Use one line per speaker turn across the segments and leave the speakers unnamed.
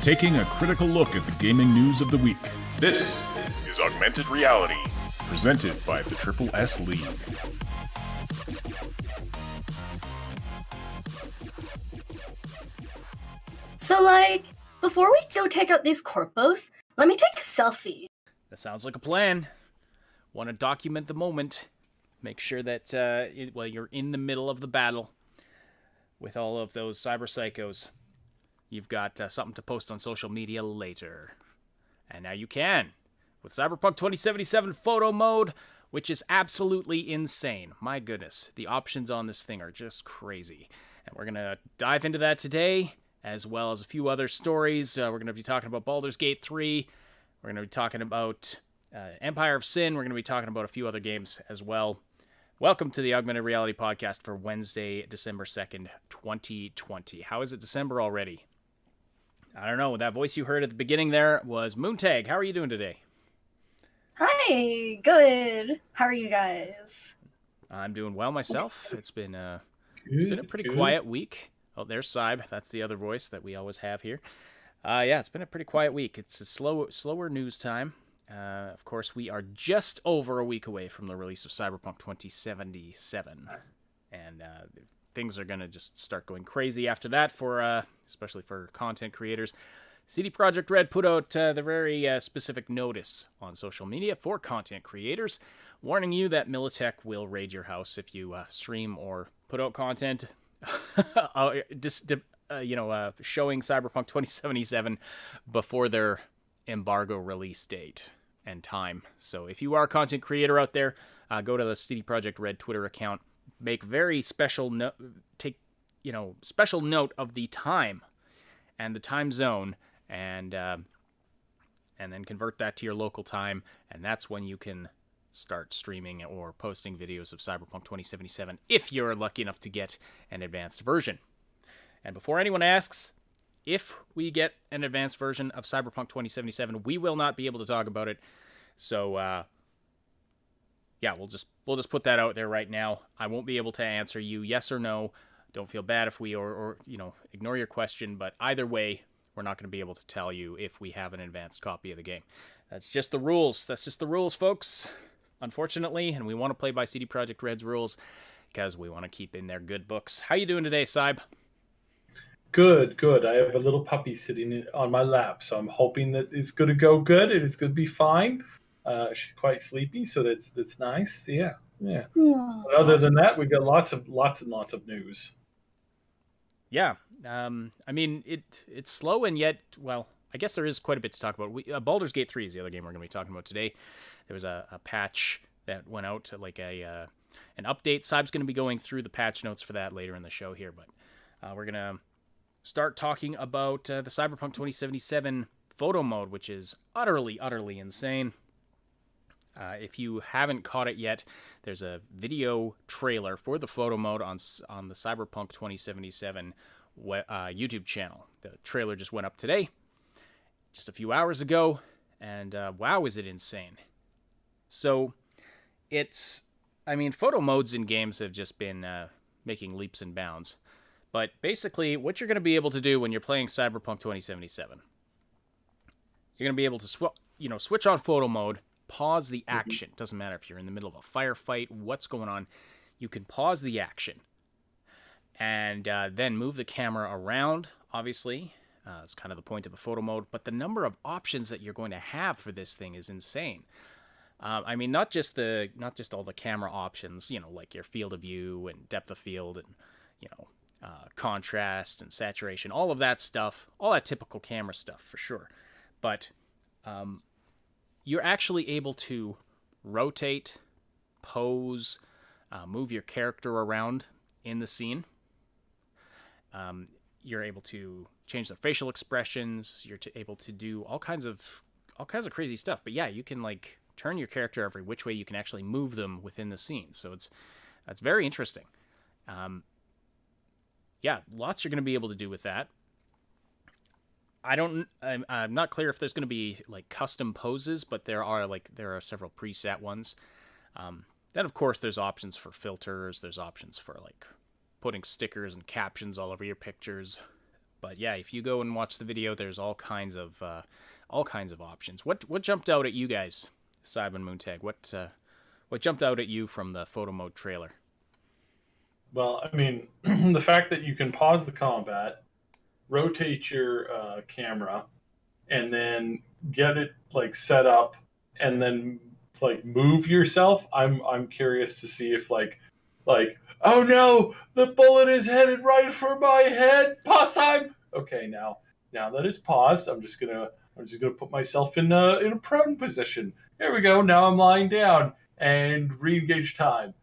taking a critical look at the gaming news of the week. This is Augmented Reality, presented by the Triple S League.
So, before we go take out these corpos, let me take a selfie.
That sounds like a plan. Want to document the moment. Make sure that, you're in the middle of the battle with all of those cyber psychos. You've got something to post on social media later. And now you can. With Cyberpunk 2077 photo mode, which is absolutely insane. My goodness, the options on this thing are just crazy. And we're going to dive into that today, as well as a few other stories. We're going to be talking about Baldur's Gate 3. We're going to be talking about Empire of Sin. We're going to be talking about a few other games as well. Welcome to the Augmented Reality Podcast for Wednesday, December 2nd, 2020. How is it December already? I don't know. That voice you heard at the beginning there was Moontag. How are you doing today?
Hi, good. How are you guys?
I'm doing well myself. It's been a pretty quiet week. Oh, there's Cyb. That's the other voice that we always have here. It's been a pretty quiet week. It's a slower news time. Of course, we are just over a week away from the release of Cyberpunk 2077. And things are going to just start going crazy after that, especially for content creators. CD Projekt Red put out the very specific notice on social media for content creators, warning you that Militech will raid your house if you stream or put out content showing Cyberpunk 2077 before their embargo release date and time. So if you are a content creator out there, go to the CD Projekt Red Twitter account, make very special note of the time and the time zone, and then convert that to your local time, and that's when you can start streaming or posting videos of Cyberpunk 2077 if you're lucky enough to get an advanced version. And before anyone asks, if we get an advanced version of Cyberpunk 2077, we will not be able to talk about it. So, we'll just put that out there right now. I won't be able to answer you yes or no. Don't feel bad if we or ignore your question, but either way, we're not going to be able to tell you if we have an advanced copy of the game. That's just the rules. That's just the rules, folks. Unfortunately, and we want to play by CD Projekt Red's rules because we want to keep in their good books. How you doing today, Cyb?
Good. I have a little puppy sitting on my lap, so I'm hoping that it's going to go good and it's going to be fine. She's quite sleepy, so that's nice. Yeah. But other than that, we've got lots and lots of news.
Yeah. It's slow, and yet, well, I guess there is quite a bit to talk about. Baldur's Gate 3 is the other game we're going to be talking about today. There was a patch that went out, an update. Cyb's going to be going through the patch notes for that later in the show here, but we're going to start talking about the Cyberpunk 2077 photo mode, which is utterly insane. If you haven't caught it yet, there's a video trailer for the photo mode on the Cyberpunk 2077 YouTube channel. The trailer just went up today, just a few hours ago, and wow, is it insane. So, photo modes in games have just been making leaps and bounds. But basically, what you're going to be able to do when you're playing Cyberpunk 2077, you're going to be able to switch on photo mode, pause the action. Doesn't matter if you're in the middle of a firefight, what's going on. You can pause the action and then move the camera around, obviously. That's kind of the point of the photo mode. But the number of options that you're going to have for this thing is insane. Not just all the camera options, like your field of view and depth of field and, contrast and saturation, all of that stuff, all that typical camera stuff for sure. But you're actually able to rotate, pose, move your character around in the scene. You're able to change the facial expressions. You're able to do all kinds of crazy stuff. But yeah, you can turn your character every which way you can actually move them within the scene. So that's very interesting. Lots you're going to be able to do with that. I'm not clear if there's going to be custom poses, but there are several preset ones. Then of course there's options for filters. There's options for putting stickers and captions all over your pictures. But yeah, if you go and watch the video, there's all kinds of options. What jumped out at you guys, Simon Moontag? What jumped out at you from the photo mode trailer?
Well, I mean, the fact that you can pause the combat, rotate your camera, and then get it like set up, and then like move yourself. I'm curious to see if like oh no, the bullet is headed right for my head. Pause time. Okay, now that it's paused, I'm just gonna put myself in a prone position. There we go. Now I'm lying down and re-engage time.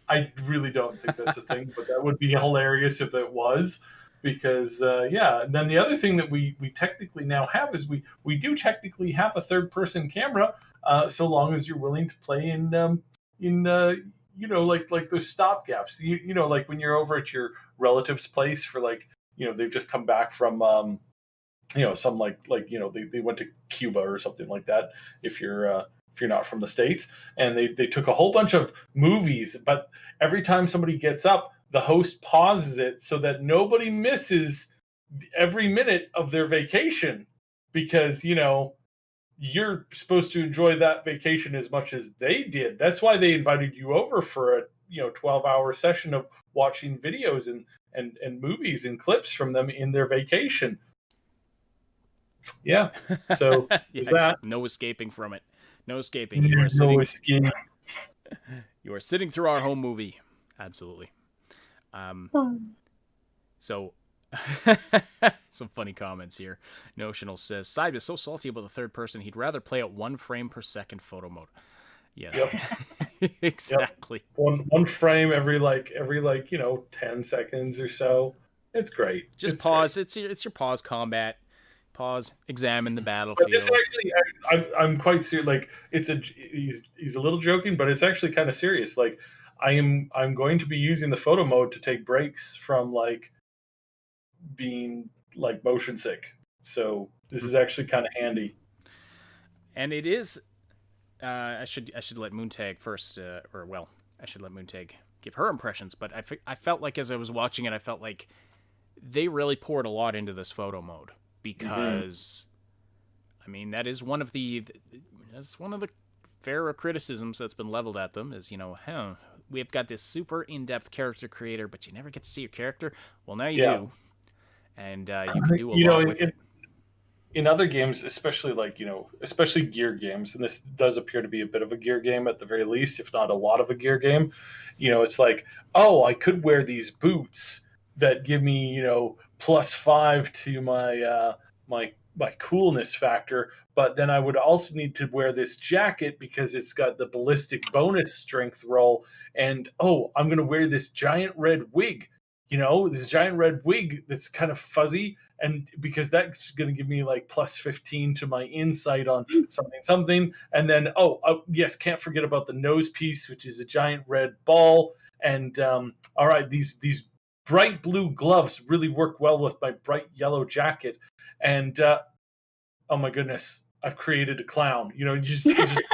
I really don't think that's a thing, but that would be hilarious if it was. Because yeah, and then the other thing that we technically now have is we do technically have a third person camera, so long as you're willing to play in like those stopgaps. You know, like when you're over at your relative's place for like, they've just come back from some they went to Cuba or something like that. If you're not from the States, and they took a whole bunch of movies, but every time somebody gets up, the host pauses it so that nobody misses every minute of their vacation, because you're supposed to enjoy that vacation as much as they did. That's why they invited you over for a 12-hour session of watching videos and movies and clips from them in their vacation. Yeah. So
Yes,
that.
no escaping from it. No escaping. You are sitting through our home movie. Absolutely. So some funny comments here. Notional says Cybe is so salty about the third person he'd rather play at 1 frame per second photo mode. Yes. Yep. Exactly.
Yep. One frame every 10 seconds or so. It's great.
Just pause. Great. It's your pause combat. Pause. Examine the battlefield.
But this actually, I'm quite serious. Like he's a little joking, but it's actually kind of serious. Like I'm going to be using the photo mode to take breaks from like being like motion sick. So this is actually kind of handy.
And it is. I should let Moontag first, I should let Moontag give her impressions. But I felt like as I was watching it, I felt like they really poured a lot into this photo mode, because, I mean, that's one of the fairer criticisms that's been leveled at them is, we've got this super in-depth character creator, but you never get to see your character. Well, now you do, and you can do a lot with it.
In other games, especially especially gear games, and this does appear to be a bit of a gear game at the very least, if not a lot of a gear game, it's like, oh, I could wear these boots that give me, +5 to my coolness factor, but then I would also need to wear this jacket because it's got the ballistic bonus strength roll, and I'm going to wear this giant red wig, that's kind of fuzzy, and because that's going to give me like +15 to my insight on something, and then yes, can't forget about the nose piece, which is a giant red ball, and all right, these bright blue gloves really work well with my bright yellow jacket, and oh my goodness, I've created a clown. You just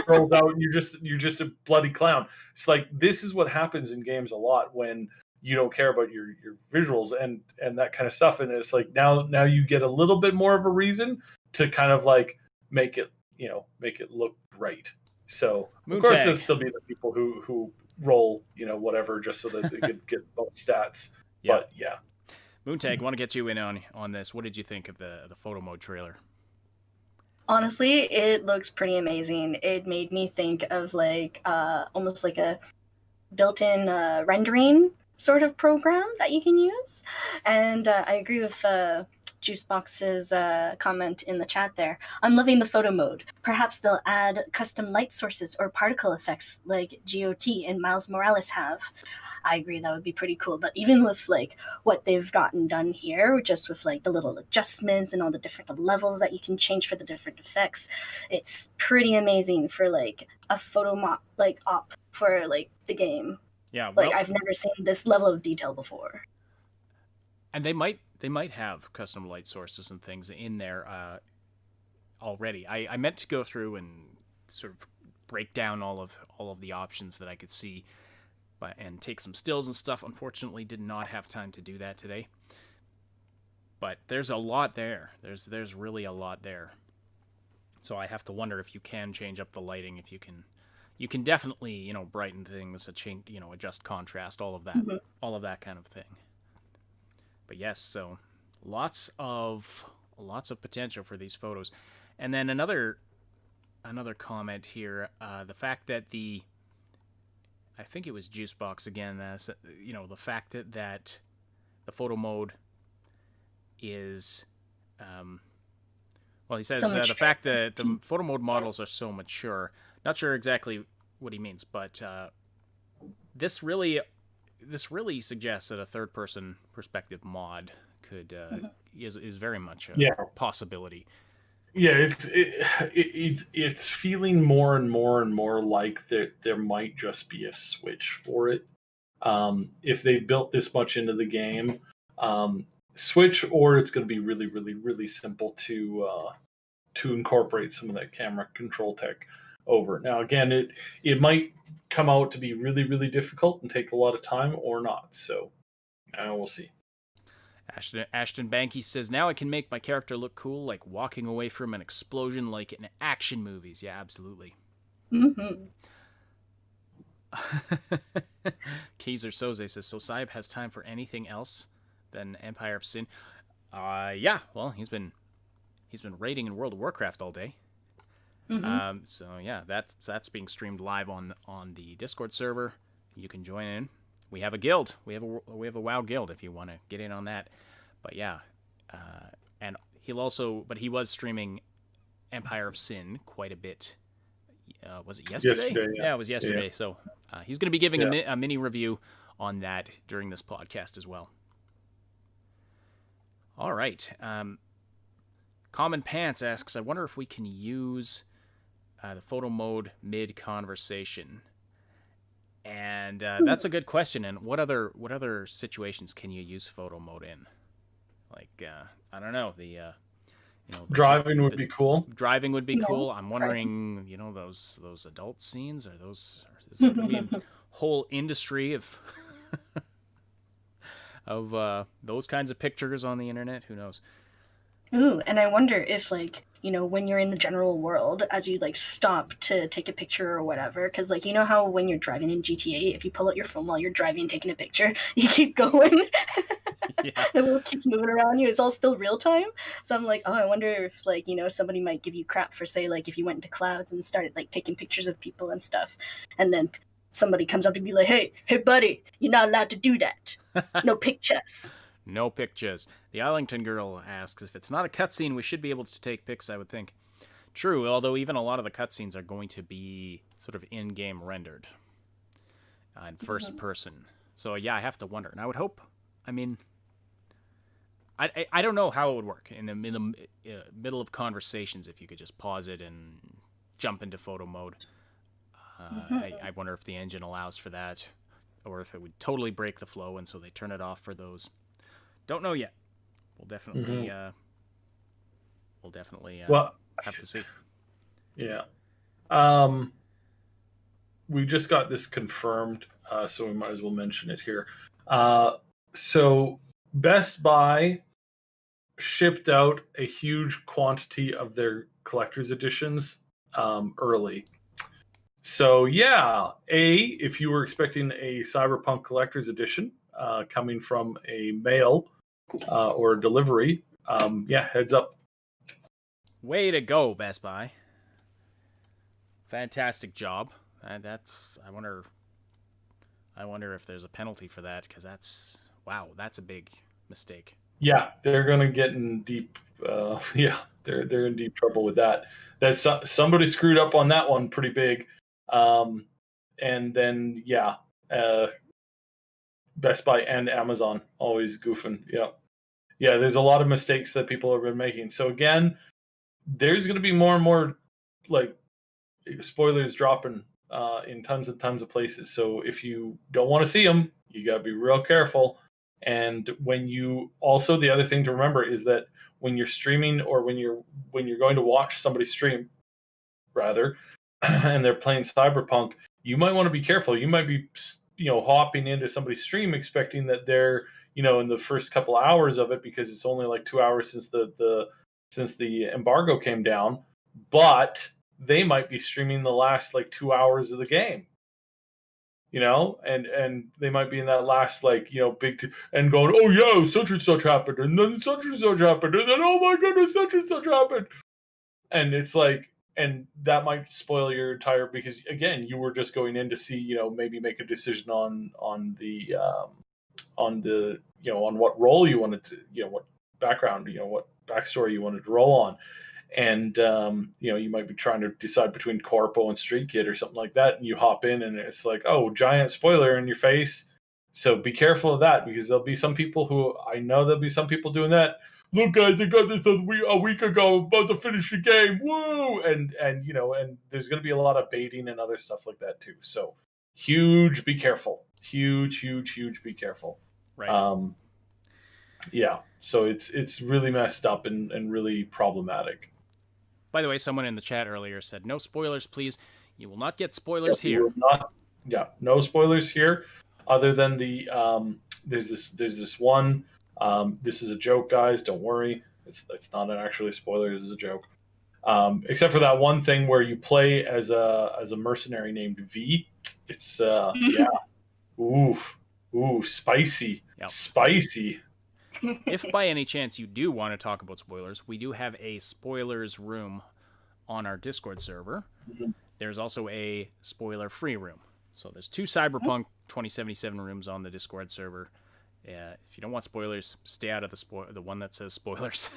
rolls out, and you're just a bloody clown. It's like, this is what happens in games a lot when you don't care about your visuals and that kind of stuff, and it's like now you get a little bit more of a reason to kind of like make it look great. So Moontag. Of course, there'll still be the people who roll whatever just so that they could get both stats. Yeah. But yeah,
Moontag, want to get you in on this. What did you think of the photo mode trailer?
Honestly, it looks pretty amazing. It made me think of like almost like a built-in rendering sort of program that you can use. And I agree with Juicebox's comment in the chat there. I'm loving the photo mode. Perhaps they'll add custom light sources or particle effects like GOT and Miles Morales have. I agree, that would be pretty cool. But even with like what they've gotten done here, just with like the little adjustments and all the different levels that you can change for the different effects, it's pretty amazing for like a photo op for like the game.
Yeah,
well, I've never seen this level of detail before.
And they might have custom light sources and things in there already. I meant to go through and sort of break down all of the options that I could see, and take some stills and stuff. Unfortunately, did not have time to do that today. But there's a lot there. There's really a lot there. So I have to wonder if you can change up the lighting, if you can definitely, brighten things, change, adjust contrast, all of that, all of that kind of thing. But yes, so lots of potential for these photos. And then another comment here, the fact that I think it was Juicebox again, the fact that the photo mode is, he says
So
the fact that the photo mode models are so mature. Not sure exactly what he means, but this really suggests that a third-person perspective mod could is very much a possibility.
Yeah, it's feeling more and more like there might just be a Switch for it. If they built this much into the game, Switch, or it's going to be really, really, really simple to incorporate some of that camera control tech over. Now, again, it might come out to be really, really difficult and take a lot of time, or not. So, we'll see.
Ashton Banky says, now I can make my character look cool, like walking away from an explosion like in action movies. Yeah, absolutely.
Mm-hmm.
Kaiser Soze says, so Saib has time for anything else than Empire of Sin? Yeah, well, he's been raiding in World of Warcraft all day. So yeah, that's being streamed live on the Discord server. You can join in. We have a guild. We have a WoW guild if you want to get in on that. But yeah, and he was streaming Empire of Sin quite a bit. Was it yesterday? Yeah, it was yesterday. Yeah. So he's going to be giving a mini review on that during this podcast as well. All right. Common Pants asks, I wonder if we can use the photo mode mid-conversation. And that's a good question. And what other situations can you use photo mode in? Like, I don't know.
Driving would be cool.
Driving would be cool. I'm wondering, those adult scenes, is there going to be a whole industry of of those kinds of pictures on the internet? Who knows?
Ooh, and I wonder if, when you're in the general world, as you, stop to take a picture or whatever, because, how when you're driving in GTA, if you pull out your phone while you're driving and taking a picture, you keep going.
Yeah.
The world keeps moving around you. It's all still real time. So I'm like, I wonder if, somebody might give you crap for, say, if you went into clouds and started, taking pictures of people and stuff, and then somebody comes up to be like, hey, buddy, you're not allowed to do that. No pictures.
No pictures. The Arlington girl asks, if it's not a cutscene, we should be able to take pics, I would think. True, although even a lot of the cutscenes are going to be sort of in-game rendered in first person. So yeah, I have to wonder. And I would hope, I don't know how it would work in the middle of conversations if you could just pause it and jump into photo mode. I wonder if the engine allows for that, or if it would totally break the flow, and so they turn it off for those. Don't know yet. We'll definitely have to see.
Yeah. We just got this confirmed, so we might as well mention it here. So Best Buy shipped out a huge quantity of their collector's editions early. So yeah, if you were expecting a Cyberpunk collector's edition coming from a mail or delivery, heads up.
Way to go, Best Buy. Fantastic job. And that's I wonder if there's a penalty for that, because that's a big mistake. Yeah,
they're gonna get in deep. They're in deep trouble with that. That's somebody screwed up on that one pretty big. And then Best Buy and Amazon always goofing. Yeah. There's a lot of mistakes that people have been making. So again, there's going to be more and more spoilers dropping in tons and tons of places. So if you don't want to see them, you got to be real careful. And the other thing to remember is that when you're streaming, or when you're going to watch somebody stream, rather, and they're playing Cyberpunk, you might want to be careful. You might be, hopping into somebody's stream expecting that they're, in the first couple hours of it because it's only like 2 hours since the embargo came down, but they might be streaming the last like 2 hours of the game. And they might be in that last big and going, oh yeah, such and such happened, and then such and such happened, and then oh my goodness, such and such happened, and it's like, and that might spoil your entire, because again, you were just going in to see, maybe make a decision on what role you wanted to, what background, what backstory you wanted to roll on. And you might be trying to decide between Corpo and Street Kid or something like that, and you hop in and it's like, oh, giant spoiler in your face. So be careful of that, because there'll be some people doing that. Look, guys, I got this a week ago. I'm about to finish the game. Woo! And there's going to be a lot of baiting and other stuff like that too. So be careful. Huge, be careful.
Right.
Yeah. So it's really messed up and really problematic.
By the way, someone in the chat earlier said, no spoilers, please. You will not get spoilers here.
No spoilers here, other than the there's this one. This is a joke, guys. Don't worry. It's not actually a spoiler. This is a joke. Except for that one thing where you play as a mercenary named V. It's yeah. Ooh, spicy.
Yep.
Spicy.
If by any chance you do want to talk about spoilers, we do have a spoilers room on our Discord server.
Mm-hmm.
There's also a spoiler-free room. So there's 2 Cyberpunk 2077 rooms on the Discord server. If you don't want spoilers, stay out of the one that says spoilers.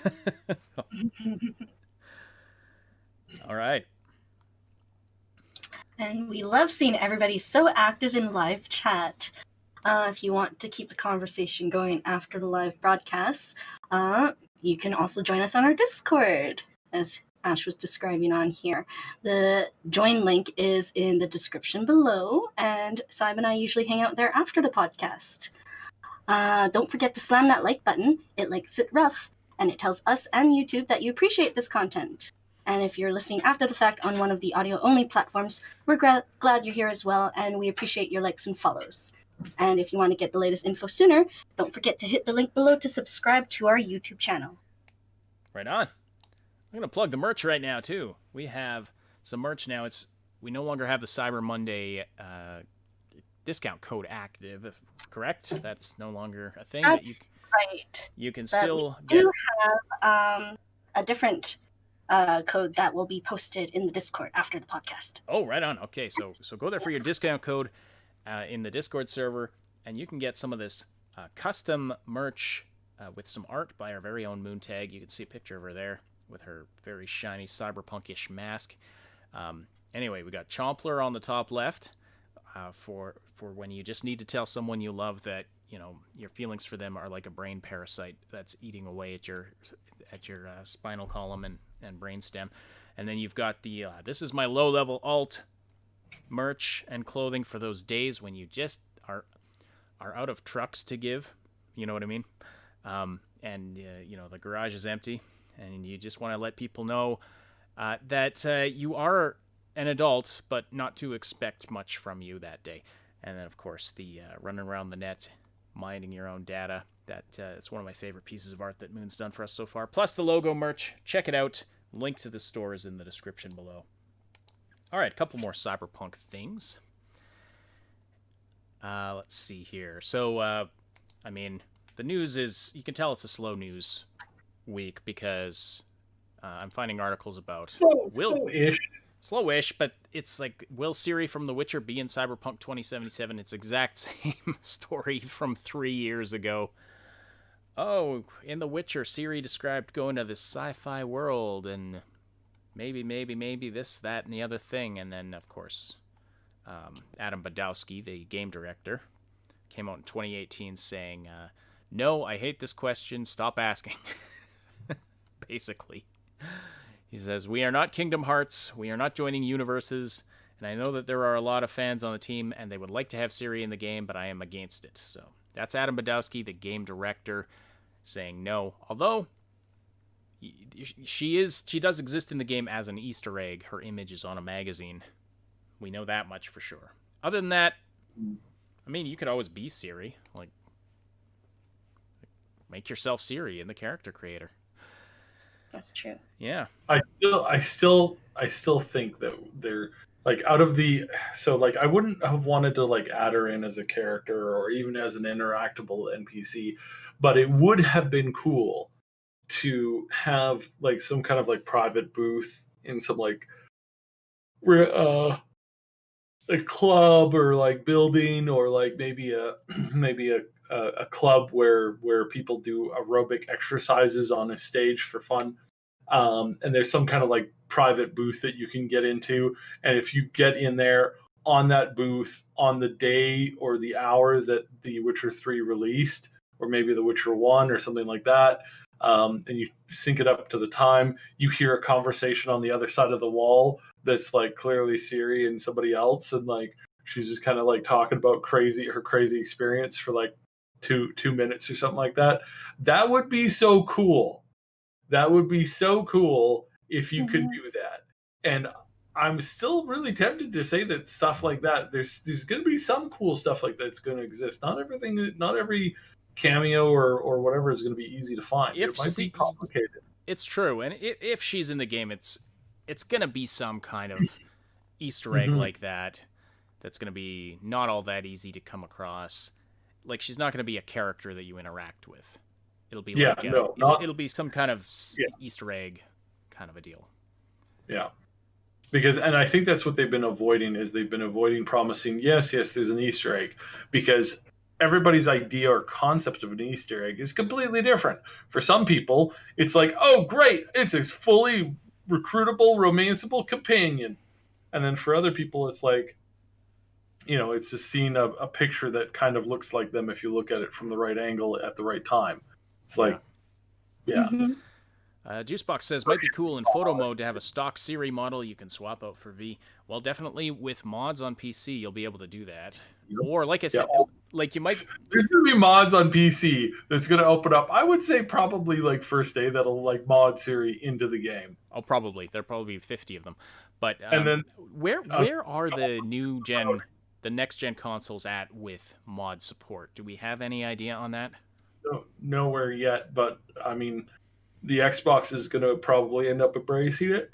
All right.
And we love seeing everybody so active in live chat. If you want to keep the conversation going after the live broadcasts, you can also join us on our Discord, as Ash was describing on here. The join link is in the description below, and Simon and I usually hang out there after the podcast. Don't forget to slam that like button. It likes it rough, and it tells us and YouTube that you appreciate this content. And if you're listening after the fact on one of the audio-only platforms, we're glad you're here as well, and we appreciate your likes and follows. And if you want to get the latest info sooner, don't forget to hit the link below to subscribe to our YouTube channel.
Right on. I'm going to plug the merch right now, too. We have some merch now. We no longer have the Cyber Monday discount code active, correct? That's no longer a thing.
That's right.
You can
but
still
we do have a different code that will be posted in the Discord after the podcast.
Oh, right on. Okay, so go there for your discount code in the Discord server, and you can get some of this custom merch with some art by our very own Moontag. You can see a picture of her there with her very shiny cyberpunkish mask. Anyway, we got Chompler on the top left for when you just need to tell someone you love that your feelings for them are like a brain parasite that's eating away at your spinal column and brainstem. And then you've got the this is my low-level alt merch and clothing for those days when you just are out of trucks to give. You know what I mean? And the garage is empty, and you just want to let people know that you are an adult, but not to expect much from you that day. And then, of course, the running around the net, minding your own data. It's one of my favorite pieces of art that Moon's done for us so far. Plus the logo merch. Check it out. Link to the store is in the description below. All right, a couple more Cyberpunk things. Let's see here. So, the news is, you can tell it's a slow news week because I'm finding articles about slowish, but it's like, will Ciri from The Witcher be in Cyberpunk 2077? It's exact same story from 3 years ago. Oh, in The Witcher, Ciri described going to this sci-fi world and maybe this, that, and the other thing. And then, of course, Adam Badowski, the game director, came out in 2018 saying, no, I hate this question, stop asking. Basically. He says, we are not Kingdom Hearts, we are not joining universes, and I know that there are a lot of fans on the team, and they would like to have Ciri in the game, but I am against it. So that's Adam Badowski, the game director, saying no. Although, she does exist in the game as an Easter egg. Her image is on a magazine. We know that much for sure. Other than that, you could always be Ciri. Like, make yourself Siri in the character creator.
That's true.
Yeah.
I still think that they're like out of the so like I wouldn't have wanted to like add her in as a character or even as an interactable NPC, but it would have been cool to have like some kind of like private booth in some like a club or like building or like maybe a maybe a club where people do aerobic exercises on a stage for fun. And there's some kind of like private booth that you can get into, and if you get in there on that booth on the day or the hour that the Witcher 3 released, or maybe the Witcher 1 or something like that, and you sync it up to the time, you hear a conversation on the other side of the wall that's like clearly Siri and somebody else, and like she's just kind of like talking about her crazy experience for like two minutes or something like that. That would be so cool. That would be so cool if you could do that. And I'm still really tempted to say that stuff like that. There's going to be some cool stuff like that's going to exist. Not every cameo or whatever is going to be easy to find. It might be complicated.
It's true, and if she's in the game, it's gonna be some kind of Easter egg like that. That's gonna be not all that easy to come across. Like she's not gonna be a character that you interact with. It'll be it'll be some kind of Easter egg kind of a deal.
Yeah. Because, and I think that's what they've been avoiding, is they've been avoiding promising, yes, there's an Easter egg, because everybody's idea or concept of an Easter egg is completely different. For some people, it's like, oh, great, it's a fully recruitable, romanceable companion. And then for other people, it's like, it's just seeing a picture that kind of looks like them if you look at it from the right angle at the right time. It's like, yeah.
Juicebox says, might be cool in photo mode to have a stock Siri model you can swap out for V. Well, definitely with mods on PC, you'll be able to do that. Yep. Or, like I said, like you might...
There's going to be mods on PC that's going to open up, I would say probably like first day, that'll like mod Siri into the game.
Oh, probably. There'll probably be 50 of them. But and then, where are the new gen, the next gen consoles at with mod support? Do we have any idea on that?
No, nowhere yet, but I mean... The Xbox is going to probably end up embracing it.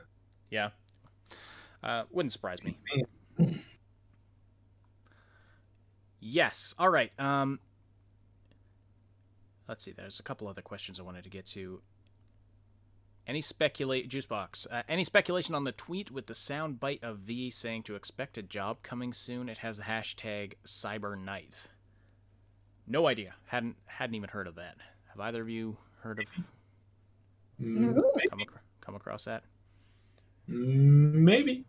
Yeah. Wouldn't surprise me. Yes. All right. Let's see. There's a couple other questions I wanted to get to. Juicebox. Any speculation on the tweet with the sound bite of V saying to expect a job coming soon? It has the hashtag CyberKnight. No idea. Hadn't even heard of that. Have either of you heard of... Come across that?
Maybe.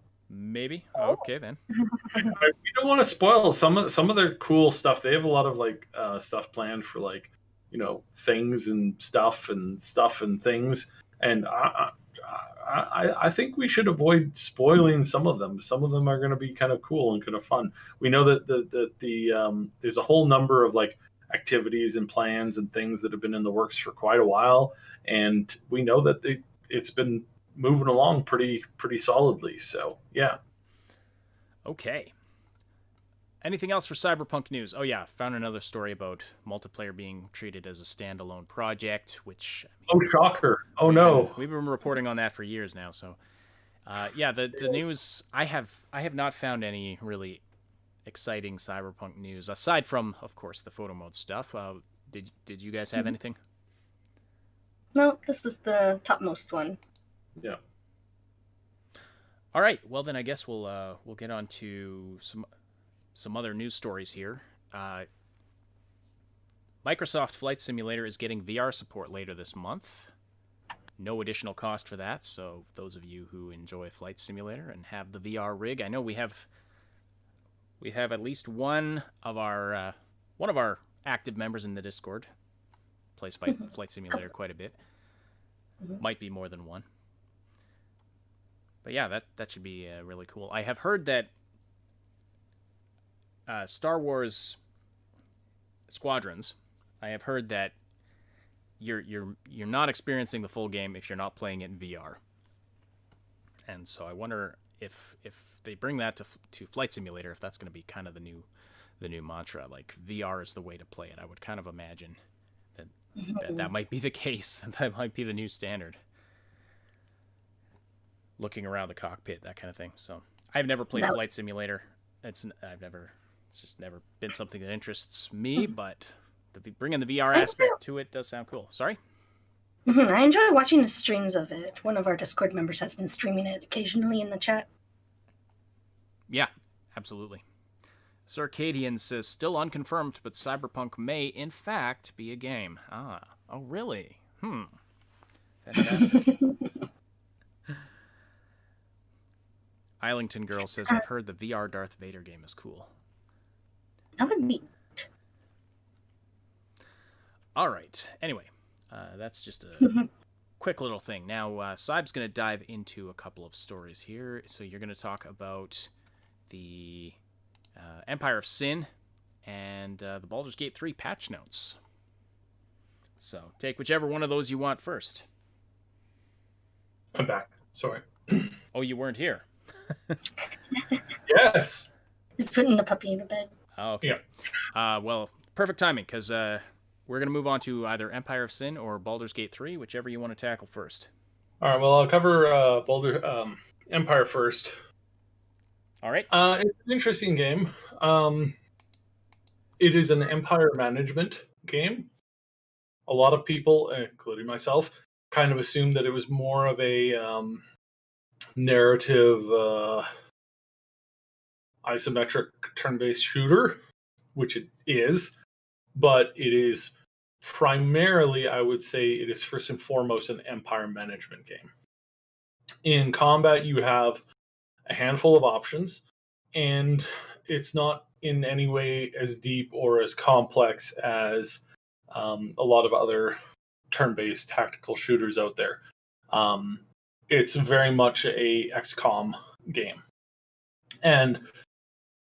Okay then.
We don't want to spoil some of their cool stuff. They have a lot of like stuff planned for like things and stuff and things. And I think we should avoid spoiling some of them. Some of them are going to be kind of cool and kind of fun. We know that there's a whole number of like activities and plans and things that have been in the works for quite a while, and we know that it's been moving along pretty solidly. So yeah.
Okay. Anything else for Cyberpunk news? Oh yeah, found another story about multiplayer being treated as a standalone project, which
shocker! Oh no,
we've been reporting on that for years now. So the news, I have not found any really exciting Cyberpunk news aside from, of course, the photo mode stuff. Did you guys have anything?
No, this was the topmost one.
Yeah.
All right. Well, then I guess we'll get on to some other news stories here. Microsoft Flight Simulator is getting VR support later this month. No additional cost for that. So those of you who enjoy Flight Simulator and have the VR rig, I know we have at least one of our active members in the Discord plays Flight Simulator quite a bit. Might be more than one. But yeah, that should be really cool. I have heard that Star Wars Squadrons, I have heard that you're not experiencing the full game if you're not playing it in VR. And so I wonder if they bring that to Flight Simulator, if that's going to be kind of the new mantra, like VR is the way to play it. I would kind of imagine That might be the case. That might be the new standard. Looking around the cockpit, that kind of thing. So I've never played Flight Simulator. It's just never been something that interests me. But bringing the VR aspect to it does sound cool. Sorry.
I enjoy watching the streams of it. One of our Discord members has been streaming it occasionally in the chat.
Yeah, absolutely. Circadian says, still unconfirmed, but Cyberpunk may, in fact, be a game. Ah. Oh, really? Fantastic. Islington Girl says, I've heard the VR Darth Vader game is cool.
That would be...
All right. Anyway, that's just a quick little thing. Now, Saib's going to dive into a couple of stories here. So you're going to talk about the Empire of Sin and the Baldur's Gate 3 patch notes. So take whichever one of those you want first.
I'm back. Sorry.
Oh, you weren't here?
Yes.
He's putting the puppy in bed.
Oh, okay. Yeah. Well, perfect timing, because we're going to move on to either Empire of Sin or Baldur's Gate 3, whichever you want to tackle first.
All right, well, I'll cover Empire first.
All right.
It's an interesting game. It is an empire management game. A lot of people, including myself, kind of assumed that it was more of a narrative isometric turn-based shooter, which it is, but it is primarily, I would say, it is first and foremost an empire management game. In combat, you have a handful of options, and it's not in any way as deep or as complex as a lot of other turn-based tactical shooters out there. It's very much a XCOM game. And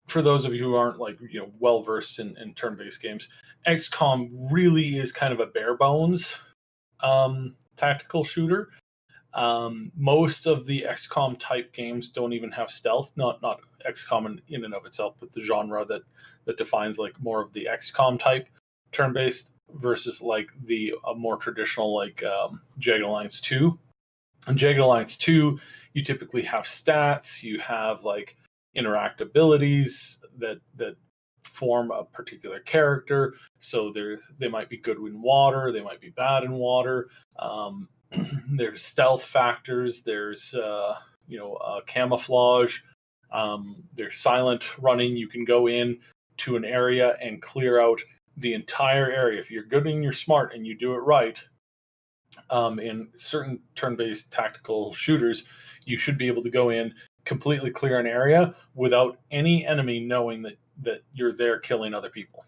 for those of you who aren't well versed in turn-based games, XCOM really is kind of a bare bones tactical shooter. Most of the XCOM type games don't even have stealth. Not XCOM in and of itself, but the genre that defines more of the XCOM type turn-based versus the more traditional Jagged Alliance 2. In Jagged Alliance 2, you typically have stats, you have interact abilities that form a particular character. So they might be good in water, they might be bad in water. There's stealth factors, there's camouflage, there's silent running. You can go in to an area and clear out the entire area. If you're good and you're smart and you do it right, in certain turn-based tactical shooters, you should be able to go in, completely clear an area without any enemy knowing that you're there killing other people,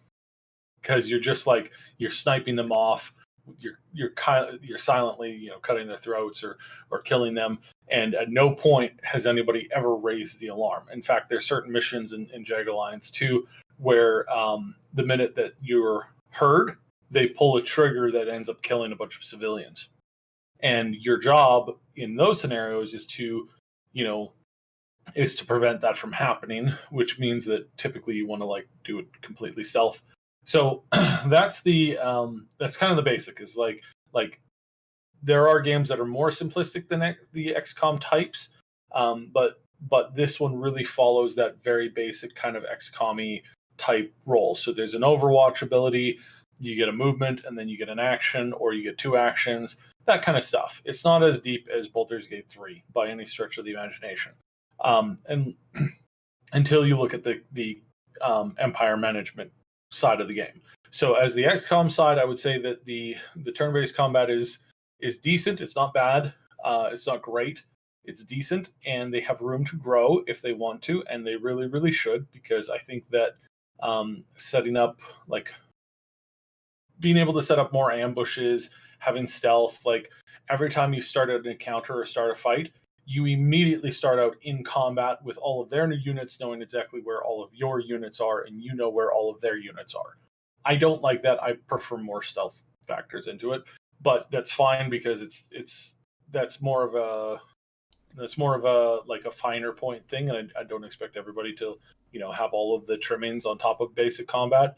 because you're just you're sniping them off, you're silently cutting their throats or killing them, and at no point has anybody ever raised the alarm. In fact, there's certain missions in Jagged Alliance 2 where the minute that you're heard, they pull a trigger that ends up killing a bunch of civilians. And your job in those scenarios is to prevent that from happening, which means that typically you want to do it completely stealth. So that's that's kind of the basic. Is there are games that are more simplistic than the XCOM types, but this one really follows that very basic kind of XCOM-y type role. So there's an Overwatch ability, you get a movement, and then you get an action, or you get two actions, that kind of stuff. It's not as deep as Baldur's Gate 3 by any stretch of the imagination. And until you look at the empire management side of the game. So as the XCOM side, I would say that the turn-based combat is decent. It's not bad. It's not great. It's decent, and they have room to grow if they want to, and they really, really should, because I think that setting up being able to set up more ambushes, having stealth, every time you start an encounter or start a fight, you immediately start out in combat with all of their units knowing exactly where all of your units are, and you know where all of their units are. I don't like that. I prefer more stealth factors into it, but that's fine, because that's more of a a finer point thing, and I don't expect everybody to have all of the trimmings on top of basic combat.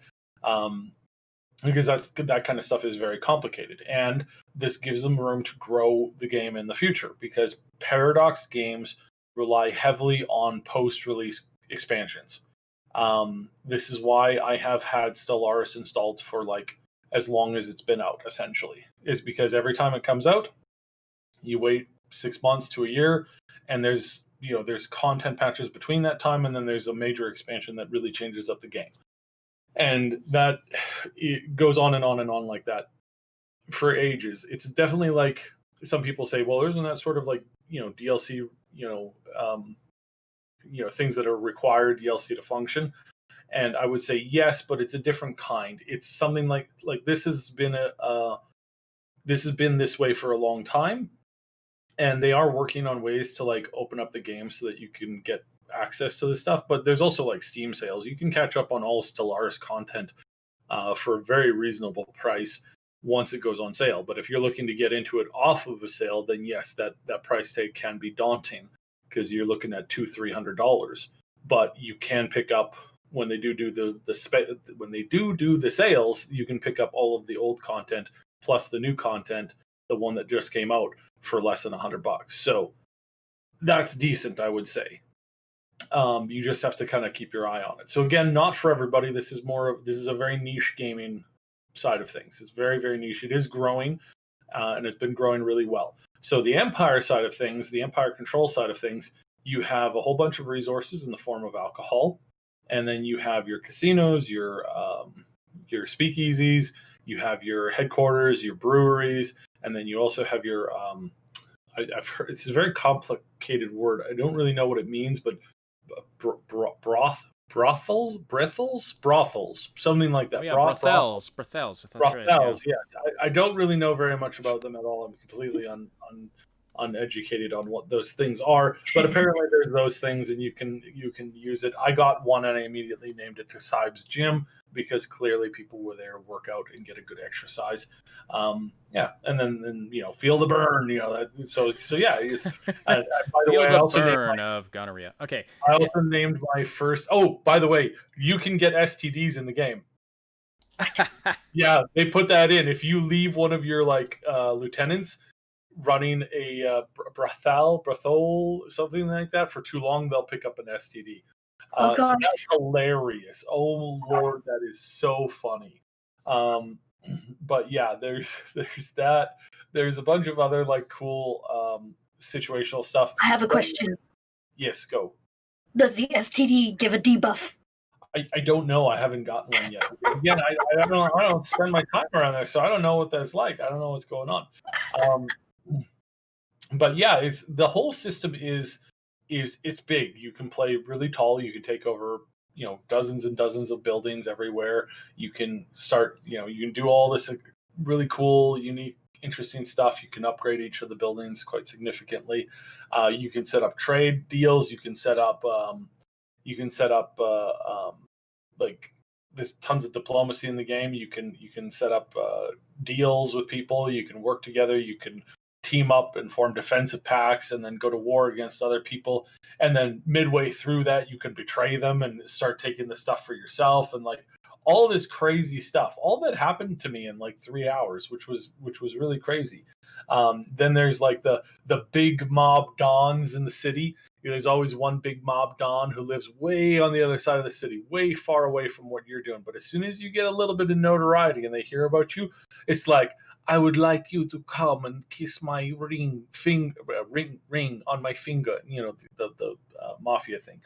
because that kind of stuff is very complicated, and this gives them room to grow the game in the future, because Paradox games rely heavily on post-release expansions. This is why I have had Stellaris installed for like as long as it's been out, essentially, is because every time it comes out, you wait 6 months to a year, and there's content patches between that time, and then there's a major expansion that really changes up the game. And that it goes on and on and on like that for ages. It's definitely like, some people say, well, isn't that sort of like, DLC, things that are required DLC to function? And I would say yes, but it's a different kind. It's something like this has been this way for a long time, and they are working on ways to like open up the game so that you can get access to this stuff. But there's also like Steam sales. You can catch up on all Stellaris content for a very reasonable price once it goes on sale. But if you're looking to get into it off of a sale, then yes, that price tag can be daunting, because you're looking at $200-300. But you can pick up, when they do the sales, you can pick up all of the old content plus the new content, the one that just came out, for less than $100. So that's decent, I would say. You just have to kind of keep your eye on it. So again, not for everybody. This is a very niche gaming side of things. It's very, very niche. It is growing, and it's been growing really well. So the Empire side of things, the Empire control side of things, you have a whole bunch of resources in the form of alcohol, and then you have your casinos, your speakeasies, you have your headquarters, your breweries, and then you also have your I've heard it's a very complicated word. I don't really know what it means, but brothels, something like that.
Oh, yeah, brothels. That's right, yeah.
Yes. I don't really know very much about them at all. I'm completely uneducated on what those things are, but apparently there's those things, and you can use it. I got one, and I immediately named it to Cyb's Gym, because clearly people were there to work out and get a good exercise. And then feel the burn. So yeah. By the
Feel
way,
the
I also
burn of gonorrhea. Okay.
I also named my first. Oh, by the way, you can get STDs in the game. Yeah, they put that in. If you leave one of your lieutenants running a brothel, something like that, for too long, they'll pick up an STD.
Oh,
So
gosh.
that's hilarious. Oh Lord, that is so funny. But yeah, there's that. There's a bunch of other cool situational stuff.
I have a question.
Yes, go.
Does the STD give a debuff?
I don't know. I haven't gotten one yet. Again, I don't spend my time around there, so I don't know what that's like. I don't know what's going on. But yeah, the whole system is it's big. You can play really tall. You can take over dozens and dozens of buildings everywhere. You can start you can do all this really cool, unique, interesting stuff. You can upgrade each of the buildings quite significantly. You can set up trade deals. You can set up there's tons of diplomacy in the game. You can set up deals with people. You can work together. You can team up and form defensive pacts, and then go to war against other people. And then midway through that, you can betray them and start taking the stuff for yourself, and all this crazy stuff. All that happened to me in 3 hours, which was really crazy. Then there's the big mob dons in the city. There's always one big mob don who lives way on the other side of the city, way far away from what you're doing. But as soon as you get a little bit of notoriety and they hear about you, it's like, I would like you to come and kiss my ring on my finger, the mafia thing.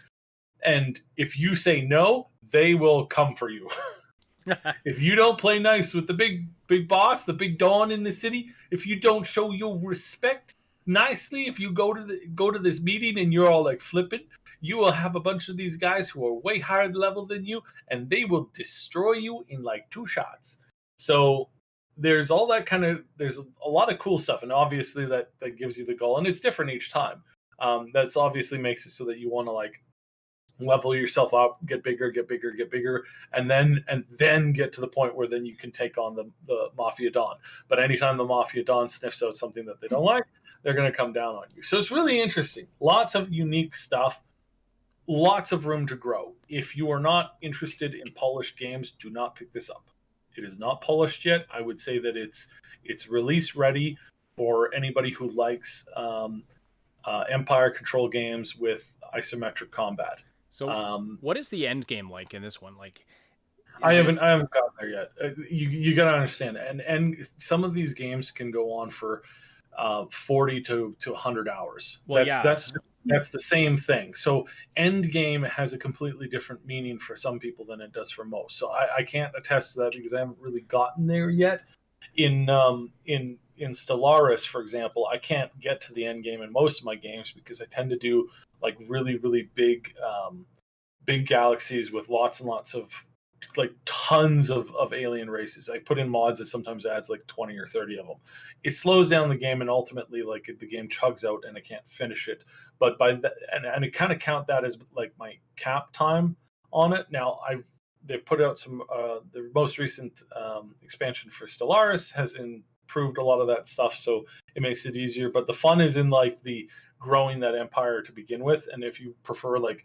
And if you say no, they will come for you. If you don't play nice with the big boss, the big don in the city, if you don't show your respect nicely, if you go to this meeting and you're all flippant, you will have a bunch of these guys who are way higher level than you, and they will destroy you in 2 shots. So there's all that there's a lot of cool stuff, and obviously that gives you the goal, and it's different each time. That's obviously makes it so that you want to level yourself up, get bigger, and then get to the point where then you can take on the Mafia Don. But anytime the Mafia Don sniffs out something that they don't like, they're going to come down on you. So it's really interesting. Lots of unique stuff. Lots of room to grow. If you are not interested in polished games, do not pick this up. It is not polished yet. I would say that it's release ready for anybody who likes Empire control games with isometric combat.
So, what is the end game like in this one? Like,
I haven't gotten there yet. You got to understand, and some of these games can go on for 40 to 100 hours.
Well,
That's the same thing. So end game has a completely different meaning for some people than it does for most. So I can't attest to that because I haven't really gotten there yet. In Stellaris, for example, I can't get to the end game in most of my games because I tend to do like really, really big galaxies with lots and lots of like tons of alien races. I put in mods that sometimes adds like 20 or 30 of them. It slows down the game, and ultimately like the game chugs out and I can't finish it. But by that, and I kind of count that as like my cap time on it. Now they've put out some the most recent expansion for Stellaris has improved a lot of that stuff, so it makes it easier. But the fun is in like the growing that empire to begin with, and if you prefer like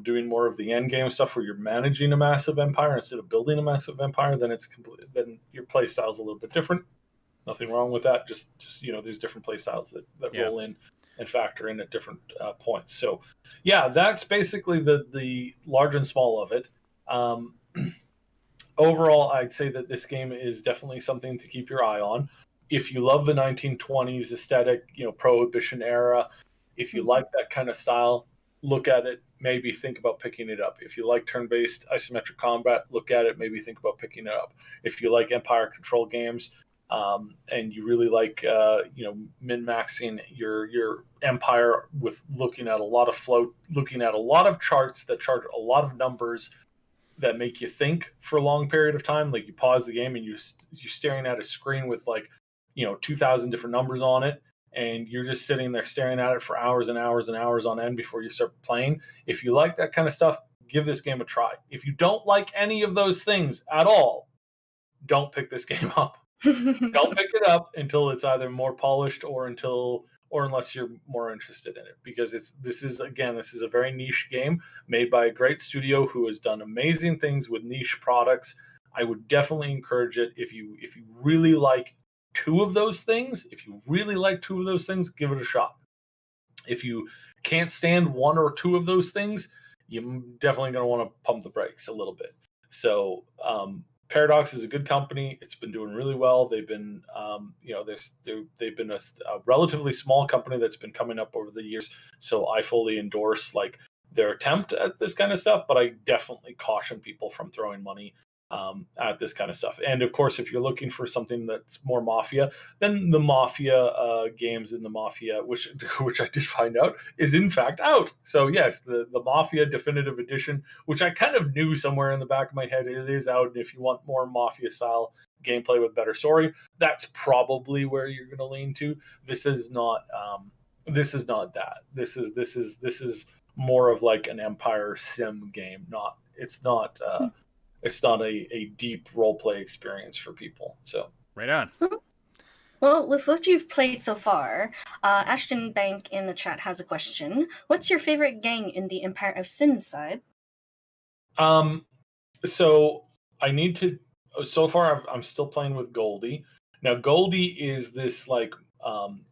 doing more of the end game stuff where you're managing a massive empire instead of building a massive empire, then then your play style is a little bit different. Nothing wrong with that. Just there's different play styles that roll in and factor in at different points. So yeah, that's basically the large and small of it. Overall, I'd say that this game is definitely something to keep your eye on. If you love the 1920s aesthetic, Prohibition era, if you like that kind of style, look at it, maybe think about picking it up. If you like turn-based isometric combat, look at it, maybe think about picking it up. If you like Empire control games, and you really like min-maxing your Empire with looking at a lot of float, looking at a lot of charts that chart a lot of numbers that make you think for a long period of time, like you pause the game and you're staring at a screen with 2,000 different numbers on it, and you're just sitting there staring at it for hours and hours and hours on end before you start playing. If you like that kind of stuff, give this game a try. If you don't like any of those things at all, don't pick this game up. Don't pick it up until it's either more polished or unless you're more interested in it, because this is a very niche game made by a great studio who has done amazing things with niche products. I would definitely encourage it if you really like two of those things. If you really like two of those things, give it a shot. If you can't stand one or two of those things, you're definitely going to want to pump the brakes a little bit. So Paradox is a good company. It's been doing really well. They've been, they've been a relatively small company that's been coming up over the years. So I fully endorse their attempt at this kind of stuff, but I definitely caution people from throwing money at this kind of stuff. And of course, if you're looking for something that's more Mafia, then the Mafia games in the Mafia, which I did find out is in fact out. So yes, the Mafia Definitive Edition, which I kind of knew somewhere in the back of my head, it is out. And if you want more Mafia style gameplay with better story, that's probably where you're going to lean to. This is not that. This is more of like an Empire sim game. It's not a deep role play experience for people. So
right on.
Well, with what you've played so far, Ashton Bank in the chat has a question. What's your favorite gang in the Empire of Sin side?
So I need to. So far, I'm still playing with Goldie. Now, Goldie is this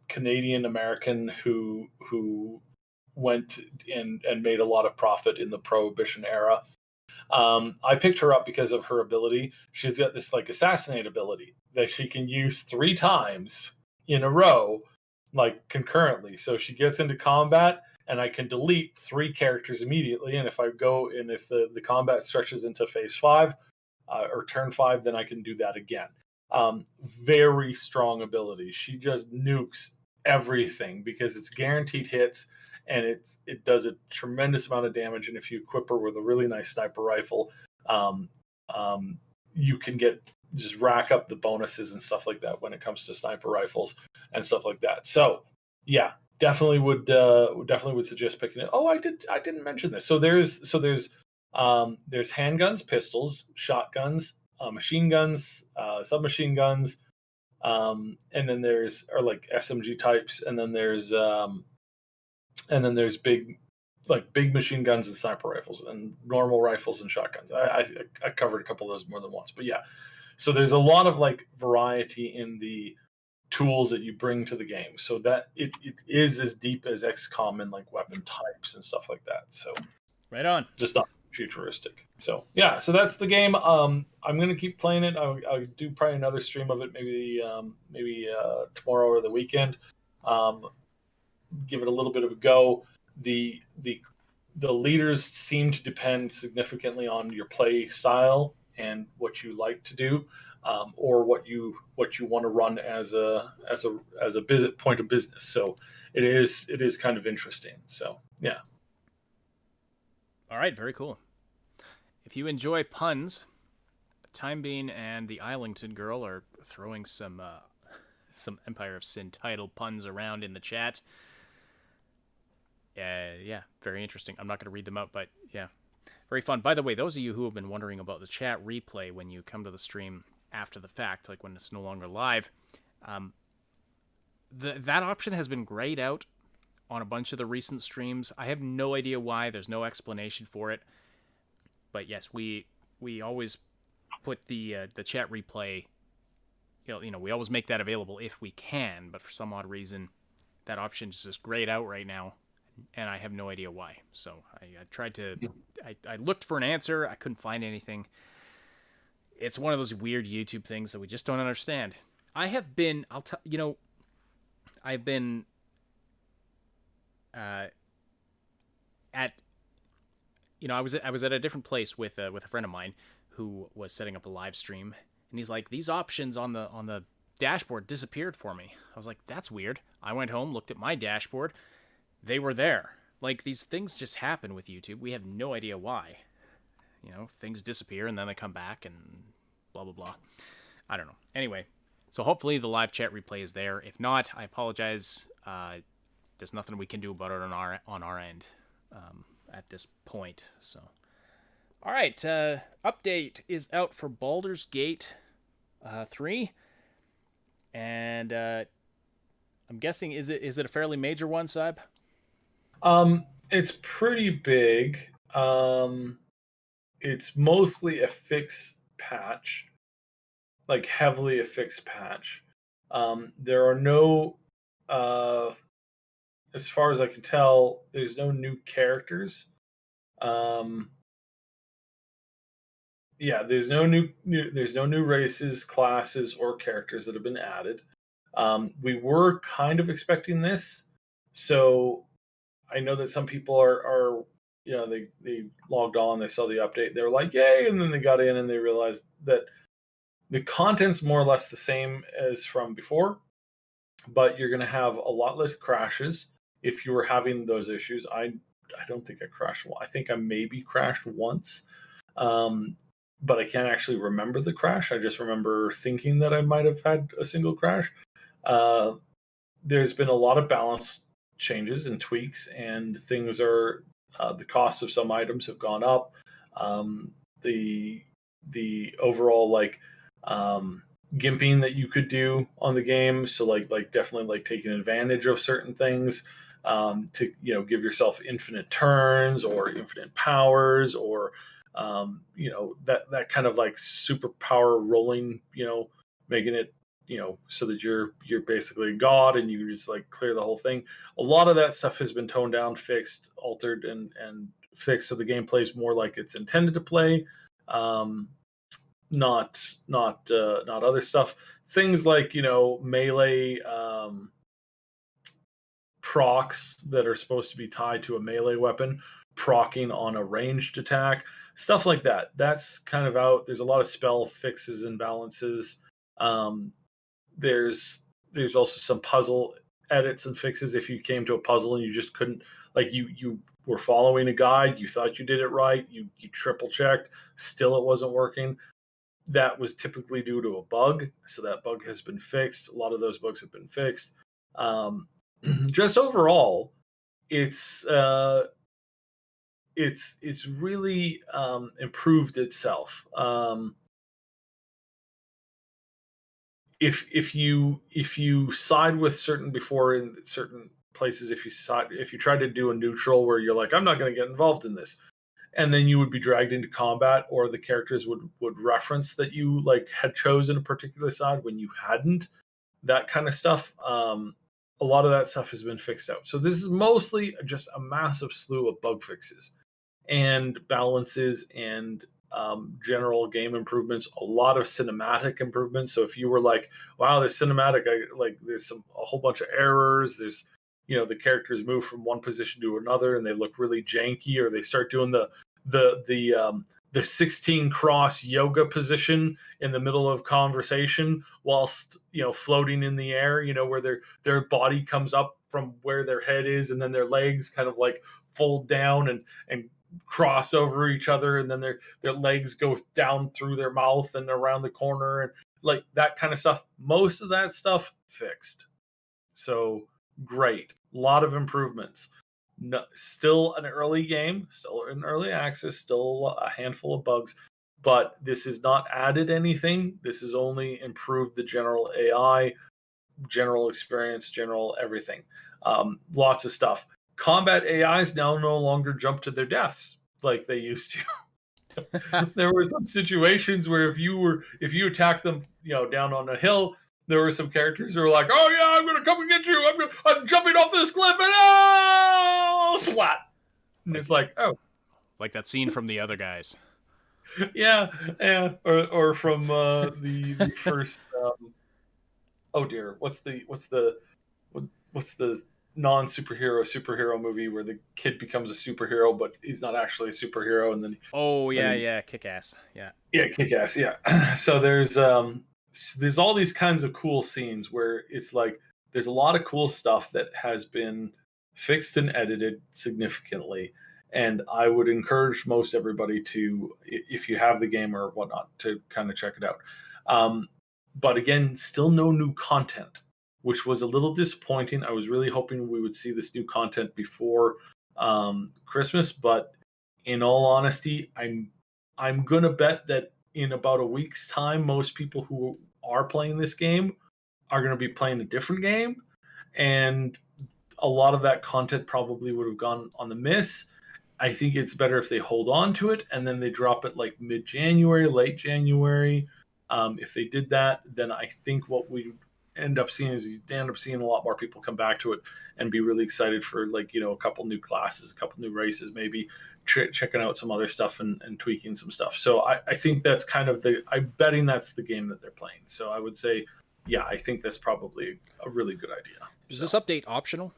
Canadian American who went and made a lot of profit in the Prohibition era. I picked her up because of her ability. She's got this assassinate ability that she can use 3 times in a row, concurrently. So she gets into combat and I can delete 3 characters immediately. And if the combat stretches into phase 5 or turn 5, then I can do that again. Very strong ability. She just nukes everything because it's guaranteed hits. And it does a tremendous amount of damage. And if you equip her with a really nice sniper rifle, you can just rack up the bonuses and stuff like that when it comes to sniper rifles and stuff like that. So yeah, definitely would suggest picking it. Oh, I didn't mention this. So there's handguns, pistols, shotguns, machine guns, submachine guns, and then there's SMG types, and then there's big machine guns and sniper rifles and normal rifles and shotguns. I covered a couple of those more than once, but yeah, So there's a lot of like variety in the tools that you bring to the game, so that it is as deep as XCOM and like weapon types and stuff like that. So
Right on.
just not futuristic. So yeah, so that's the game. I'm gonna keep playing it. I'll do probably another stream of it, maybe tomorrow or the weekend. Give it a little bit of a go. The leaders seem to depend significantly on your play style and what you like to do, or what you want to run as a point of business. So it is kind of interesting. So yeah.
All right, very cool. If you enjoy puns, Time Bean and the Islington Girl are throwing some Empire of Sin title puns around in the chat. Yeah, very interesting. I'm not going to read them out, but yeah, very fun. By the way, those of you who have been wondering about the chat replay when you come to the stream after the fact, like when it's no longer live, that option has been grayed out on a bunch of the recent streams. I have no idea why. There's no explanation for it. But yes, we always put the chat replay. You know, we always make that available if we can. But for some odd reason, that option is just grayed out right now, and I have no idea why. So I tried to. I looked for an answer. I couldn't find anything. It's one of those weird YouTube things that we just don't understand. I have been. I've been. I was at a different place with a friend of mine who was setting up a live stream, and he's like, these options on the dashboard disappeared for me. I was like, that's weird. I went home, looked at my dashboard, they were there. Like, these things just happen with YouTube. We have no idea why. You know, things disappear and then they come back and blah blah blah. I don't know. Anyway, so hopefully the live chat replay is there. If not, I apologize. There's nothing we can do about it on our end at this point. So, all right, update is out for Baldur's Gate 3, and I'm guessing is it a fairly major one, Saib?
It's pretty big. It's mostly a fix patch, like heavily a fix patch. There are no as far as I can tell, there's no new characters. There's no new races, classes, or characters that have been added. We were kind of expecting this, so I know that some people are they logged on, they saw the update, they were like, yay, and then they got in and they realized that the content's more or less the same as from before, but you're going to have a lot less crashes. If you were having those issues, I don't think I crashed. I think I maybe crashed once, but I can't actually remember the crash. I just remember thinking that I might have had a single crash. There's been a lot of balance changes and tweaks, and things are the cost of some items have gone up. The overall gimping that you could do on the game, so like definitely taking advantage of certain things, to give yourself infinite turns or infinite powers, or that kind of like superpower rolling, making it so that you're basically a god and you just like clear the whole thing. A lot of that stuff has been toned down, fixed, altered, and fixed, so the gameplay is more like it's intended to play. Not other stuff. Things like melee procs that are supposed to be tied to a melee weapon, procking on a ranged attack, stuff like that. That's kind of out. There's a lot of spell fixes and balances. There's also some puzzle edits and fixes. If you came to a puzzle and you just couldn't, like you were following a guide, you thought you did it right, you triple checked, still it wasn't working. That was typically due to a bug, so that bug has been fixed. A lot of those bugs have been fixed. Just overall, it's really improved itself. If you side with certain before in certain places, if you tried to do a neutral where you're like, I'm not going to get involved in this, and then you would be dragged into combat, or the characters would reference that you like had chosen a particular side when you hadn't. That kind of stuff. A lot of that stuff has been fixed out. So this is mostly just a massive slew of bug fixes and balances and general game improvements. A lot of cinematic improvements. So if you were like, "Wow, this cinematic, there's a whole bunch of errors. There's the characters move from one position to another and they look really janky, or they start doing the 16 cross yoga position in the middle of conversation whilst floating in the air, where their body comes up from where their head is, and then their legs kind of like fold down and cross over each other, and then their legs go down through their mouth and around the corner, and like that kind of stuff. Most of that stuff fixed. So great. A lot of improvements. No, still an early game, still in early access, still a handful of bugs, but this has not added anything. This has only improved the general AI, general experience, general everything. Lots of stuff. Combat AIs now no longer jump to their deaths like they used to. There were some situations where if you attacked them, down on a hill, there were some characters who were like, "Oh yeah, I'm gonna come and get you. I'm jumping off this cliff and splat." And it's like, oh,
Like that scene from The Other Guys.
yeah, or from the first. Oh dear, what's the non superhero movie where the kid becomes a superhero but he's not actually a superhero, and then
Kick-Ass. Yeah,
Kick-Ass. Yeah. So there's all these kinds of cool scenes where it's like there's a lot of cool stuff that has been fixed and edited significantly, and I would encourage most everybody to, if you have the game or whatnot, to kind of check it out. But again, still no new content, which was a little disappointing. I was really hoping we would see this new content before Christmas, but in all honesty, I'm gonna bet that in about a week's time, most people who are playing this game are going to be playing a different game, and a lot of that content probably would have gone on the miss. I think it's better if they hold on to it and then they drop it like mid-January, late January. If they did that, then I think what we end up seeing is you end up seeing a lot more people come back to it and be really excited for a couple new classes, a couple new races, maybe checking out some other stuff and tweaking some stuff. So I think that's kind of I'm betting that's the game that they're playing. So I would say, yeah, I think that's probably a really good idea.
Is this update optional,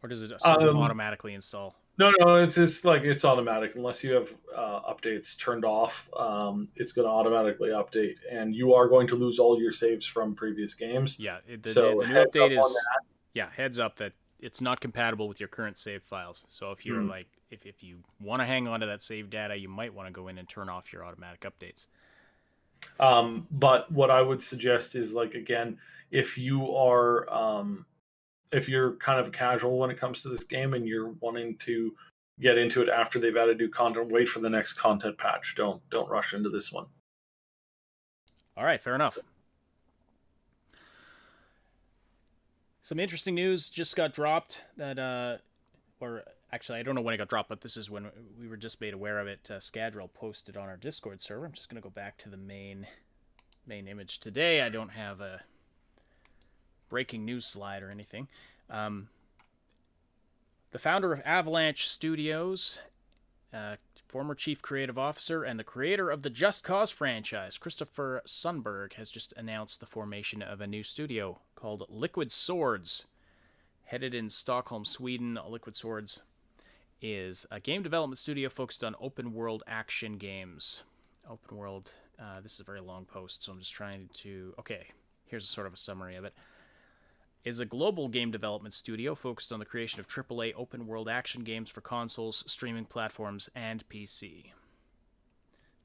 or does it automatically install?
No, it's just like it's automatic unless you have updates turned off. It's going to automatically update, and you are going to lose all your saves from previous games.
Yeah, the new update is heads up that it's not compatible with your current save files. So if you're if you want to hang on to that save data, you might want to go in and turn off your automatic updates.
But what I would suggest is, like, again, if you are if you're kind of casual when it comes to this game and you're wanting to get into it after they've added new content, wait for the next content patch. Don't rush into this one.
All right, fair enough. Some interesting news just got dropped that or actually, I don't know when it got dropped, but this is when we were just made aware of it. Scadrel posted on our Discord server. I'm just going to go back to the main image today. I don't have a breaking news slide or anything. The founder of Avalanche Studios, former chief creative officer, and the creator of the Just Cause franchise, Christopher Sundberg, has just announced the formation of a new studio called Liquid Swords. Headed in Stockholm, Sweden, Liquid Swords is a game development studio focused on open-world action games. Open world, this is a very long post, so I'm just trying to... Okay, here's a sort of a summary of it. Is a global game development studio focused on the creation of AAA open-world action games for consoles, streaming platforms, and PC.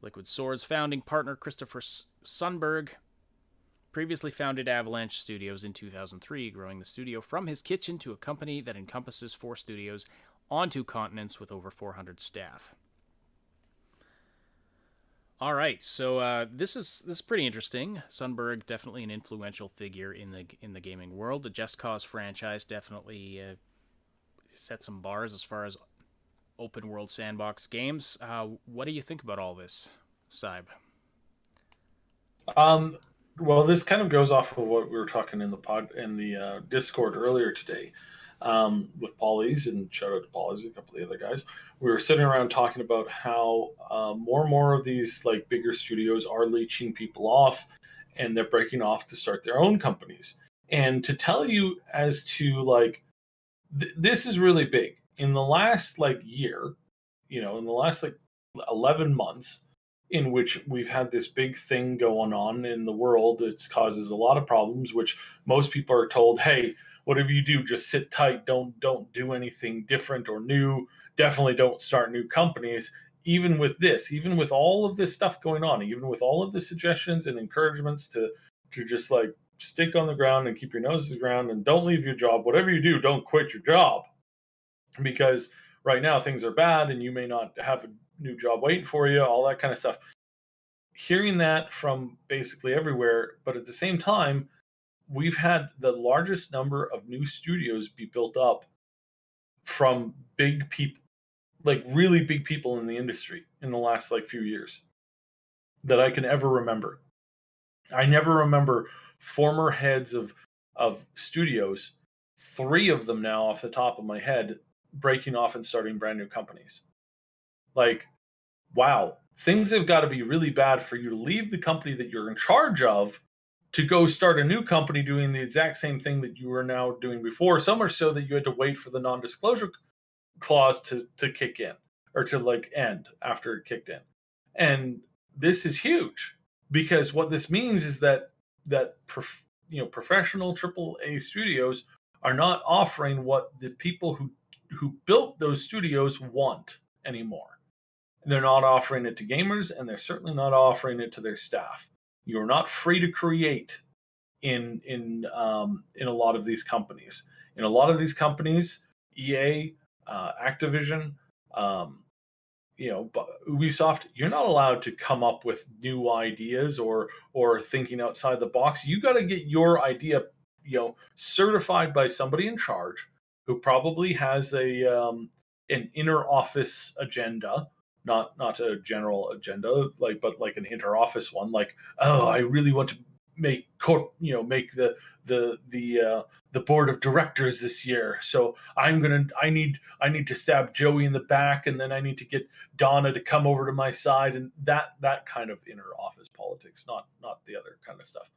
Liquid Swords founding partner Christopher Sundberg previously founded Avalanche Studios in 2003, growing the studio from his kitchen to a company that encompasses 4 studios on 2 continents with over 400 staff. All right, so this is pretty interesting. Sundberg, definitely an influential figure in the gaming world. The Just Cause franchise definitely set some bars as far as open world sandbox games. What do you think about all this, Cyb?
Well, this kind of goes off of what we were talking in the Discord earlier today, with Polly's, and shout out to Polly's, a couple of the other guys. We were sitting around talking about how more and more of these like bigger studios are leeching people off, and they're breaking off to start their own companies. And to tell you as to like this is really big in the last like year, in the last like 11 months, in which we've had this big thing going on in the world. It causes a lot of problems, which most people are told, hey, whatever you do, just sit tight, don't do anything different or new, definitely don't start new companies. Even with this, even with all of this stuff going on, even with all of the suggestions and encouragements to just like stick on the ground and keep your nose to the ground and don't leave your job, whatever you do, don't quit your job, because right now things are bad and you may not have a new job waiting for you, all that kind of stuff. Hearing that from basically everywhere, but at the same time, we've had the largest number of new studios be built up from big people, like really big people in the industry in the last like few years that I can ever remember. I never remember former heads of studios, 3 of them now off the top of my head, breaking off and starting brand new companies. Like, wow, things have got to be really bad for you to leave the company that you're in charge of to go start a new company doing the exact same thing that you were now doing before. So much so that you had to wait for the non-disclosure clause to kick in, or to like end after it kicked in. And this is huge, because what this means is that professional AAA studios are not offering what the people who built those studios want anymore. They're not offering it to gamers, and they're certainly not offering it to their staff. You're not free to create in a lot of these companies. In a lot of these companies, EA, Activision, Ubisoft, you're not allowed to come up with new ideas or thinking outside the box. You got to get your idea, certified by somebody in charge who probably has an inner office agenda, not a general agenda, but like an inter office one. Like, oh, I really want to make the board of directors this year, so I need to stab Joey in the back, and then I need to get Donna to come over to my side, and that kind of inner office politics, not the other kind of stuff.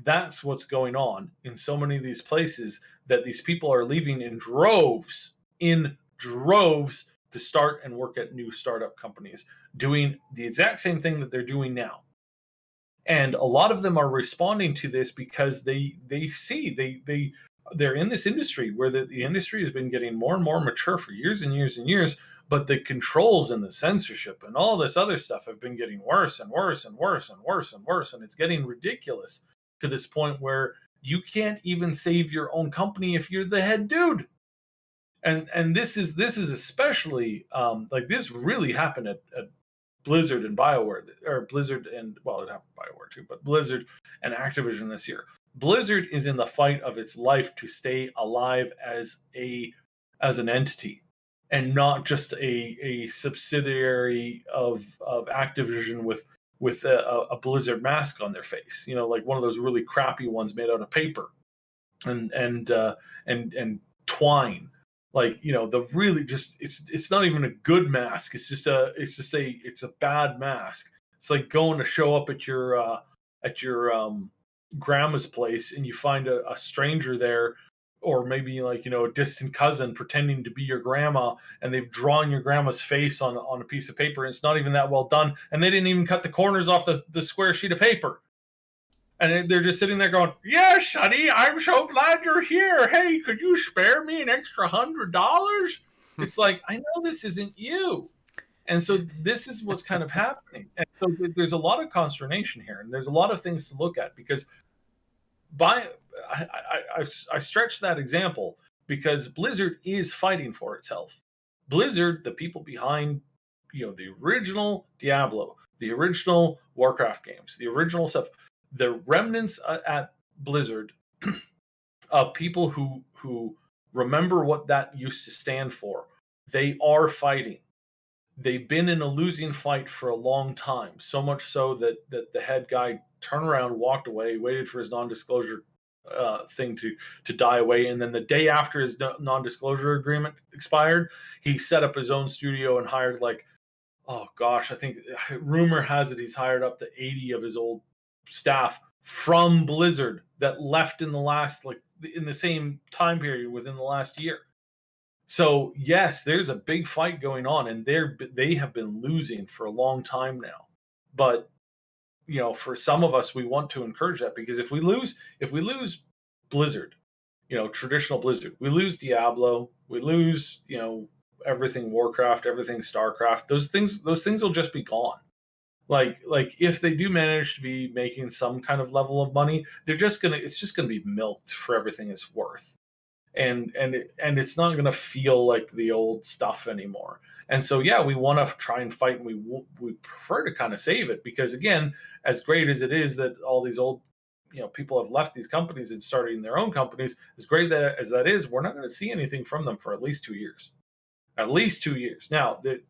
That's what's going on in so many of these places, that these people are leaving in droves to start and work at new startup companies, doing the exact same thing that they're doing now. And a lot of them are responding to this because they see they're in this industry where the industry has been getting more and more mature for years and years and years, but the controls and the censorship and all this other stuff have been getting worse and worse and worse and worse and worse, and it's getting ridiculous to this point where you can't even save your own company if you're the head dude. And this is especially like this really happened at Blizzard and BioWare, or Blizzard and, well, it happened BioWare too, but Blizzard and Activision this year. Blizzard is in the fight of its life to stay alive as an entity, and not just a subsidiary of Activision with a Blizzard mask on their face, like one of those really crappy ones made out of paper and twine. Like, the really just it's not even a good mask. It's a bad mask. It's like going to show up at your grandma's place, and you find a stranger there, or maybe like, a distant cousin pretending to be your grandma, and they've drawn your grandma's face on a piece of paper, and it's not even that well done, and they didn't even cut the corners off the square sheet of paper. And they're just sitting there going, "Yes, honey, I'm so glad you're here. Hey, could you spare me an extra $100?" It's like, I know this isn't you. And so this is what's kind of happening. And so there's a lot of consternation here, and there's a lot of things to look at, because I stretch that example because Blizzard is fighting for itself. Blizzard, the people behind, the original Diablo, the original Warcraft games, the original stuff, the remnants at Blizzard of people who remember what that used to stand for, they are fighting. They've been in a losing fight for a long time, so much so that the head guy turned around, walked away, waited for his non-disclosure thing to die away, and then the day after his non-disclosure agreement expired, he set up his own studio and hired like, oh gosh, I think rumor has it he's hired up to 80 of his old staff from Blizzard that left in the same time period within the last year. So yes, there's a big fight going on, and they have been losing for a long time now. But for some of us, we want to encourage that, because if we lose Blizzard, traditional Blizzard, we lose Diablo, we lose everything Warcraft, everything Starcraft. Those things will just be gone. Like if they do manage to be making some kind of level of money, it's just gonna be milked for everything it's worth. And it's not going to feel like the old stuff anymore. And so yeah, we want to try and fight, and we prefer to kind of save it, because again, as great as it is that all these old people have left these companies and starting their own companies, as great as that is, we're not going to see anything from them for at least 2 years. At least 2 years. Now, the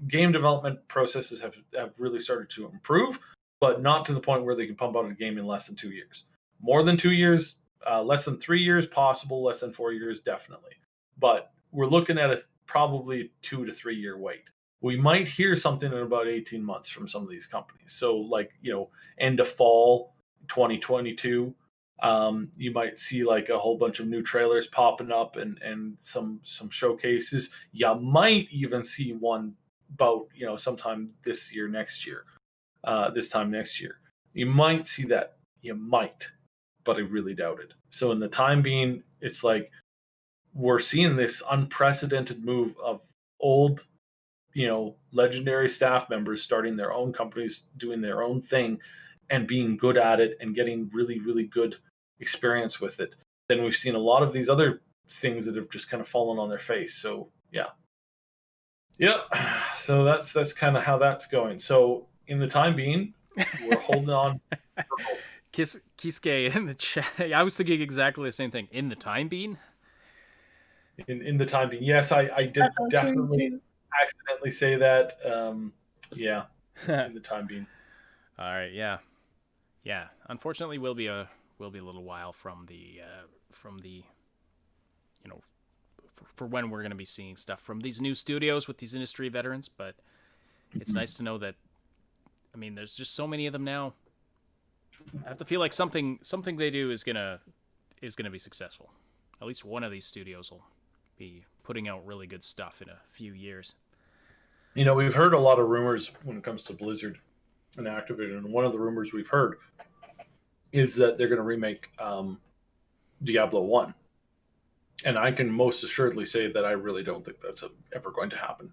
game development processes have really started to improve, but not to the point where they can pump out a game in less than 2 years. More than 2 years, less than 3 years, possible. Less than 4 years, definitely. But we're looking at probably 2 to 3 year wait. We might hear something in about 18 months from some of these companies. So end of fall 2022, you might see like a whole bunch of new trailers popping up and some showcases. You might even see one about sometime this time next year. You might see that. You might. But I really doubt it. So in the time being, it's like we're seeing this unprecedented move of old, legendary staff members starting their own companies, doing their own thing, and being good at it and getting really, really good experience with it. Then we've seen a lot of these other things that have just kind of fallen on their face. So yeah. So that's kind of how that's going. So in the time being, we're holding on.
Kisuke in the chat. I was thinking exactly the same thing. In the time being?
In the time being. Yes, I did definitely accidentally say that. Yeah, in the time being.
All right, yeah. Unfortunately, we'll be a little while from the for when we're going to be seeing stuff from these new studios with these industry veterans, but it's nice to know that, I mean, there's just so many of them now. I have to feel like something they do is gonna be successful. At least one of these studios will be putting out really good stuff in a few years.
We've heard a lot of rumors when it comes to Blizzard and Activision, and one of the rumors we've heard is that they're going to remake Diablo 1. And I can most assuredly say that I really don't think that's ever going to happen.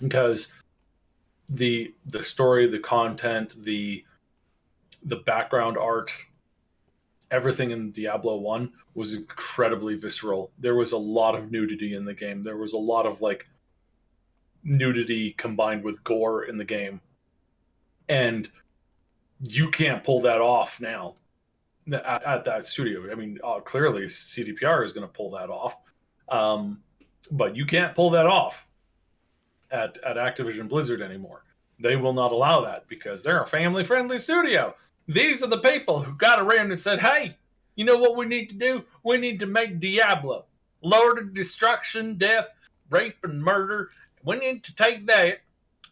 Because the story, the content, the background art, everything in Diablo 1 was incredibly visceral. There was a lot of nudity in the game. There was a lot of nudity combined with gore in the game. And you can't pull that off now at that studio. I mean, clearly CDPR is going to pull that off. But you can't pull that off at Activision Blizzard anymore. They will not allow that because they're a family-friendly studio. These are the people who got around and said, hey, you know what we need to do? We need to make Diablo. Lord of destruction, death, rape, and murder. We need to take that,